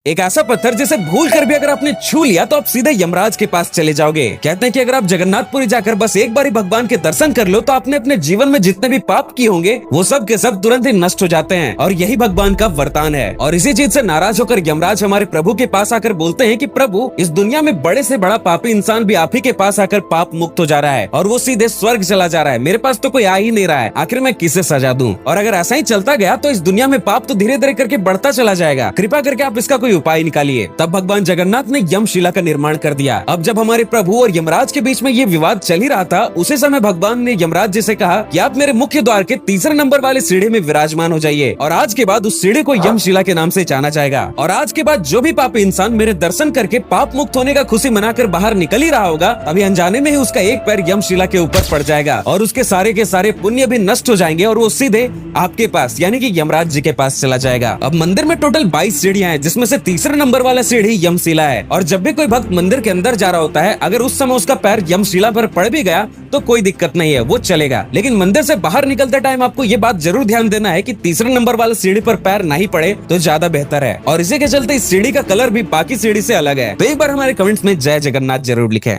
एक ऐसा पत्थर जिसे भूल कर भी अगर आपने छू लिया तो आप सीधे यमराज के पास चले जाओगे। कहते हैं कि अगर आप जगन्नाथपुरी जाकर बस एक बार ही भगवान के दर्शन कर लो तो आपने अपने जीवन में जितने भी पाप किए होंगे वो सब के सब तुरंत ही नष्ट हो जाते हैं, और यही भगवान का वरदान है। और इसी चीज से नाराज होकर यमराज हमारे प्रभु के पास आकर बोलते हैं कि प्रभु, इस दुनिया में बड़े से बड़ा पापी इंसान भी आप ही के पास आकर पाप मुक्त हो जा रहा है और वो सीधे स्वर्ग चला जा रहा है। मेरे पास तो कोई आ ही नहीं रहा है, आखिर मैं किसे सजा दूं? और अगर ऐसा ही चलता गया तो इस दुनिया में पाप तो धीरे धीरे करके बढ़ता चला जाएगा। कृपा करके आप इसका कोई उपाय निकालिए। तब भगवान जगन्नाथ ने यमशिला का निर्माण कर दिया। अब जब हमारे प्रभु और यमराज के बीच में ये विवाद चल ही रहा था, उसी समय भगवान ने यमराज जी से कहा कि आप मेरे मुख्य द्वार के तीसरे नंबर वाले सीढ़ी में विराजमान हो जाइए, और आज के बाद उस सीढ़ी को यमशिला के नाम से जाना जाएगा। और आज के बाद जो भी पापी इंसान मेरे दर्शन करके पाप मुक्त होने का खुशी मनाकर बाहर निकल ही रहा होगा, अभी अनजाने में ही उसका एक पैर यमशिला के ऊपर पड़ जाएगा और उसके सारे पुण्य भी नष्ट हो जाएंगे और वो सीधे आपके पास यानी कि यमराज जी के पास चला जाएगा। अब मंदिर में टोटल 22 सीढ़ियां हैं, जिसमें से तीसरे नंबर वाला सीढ़ी यमशिला है। और जब भी कोई भक्त मंदिर के अंदर जा रहा होता है, अगर उस समय उसका पैर यमशिला पर पड़ भी गया तो कोई दिक्कत नहीं है, वो चलेगा। लेकिन मंदिर से बाहर निकलते टाइम आपको ये बात जरूर ध्यान देना है कि तीसरे नंबर वाले सीढ़ी पर पैर नहीं पड़े तो ज्यादा बेहतर है। और इसी के चलते इस सीढ़ी का कलर भी बाकी सीढ़ी से अलग है। तो एक बार हमारे कमेंट्स में जय जगन्नाथ जरूर लिखें।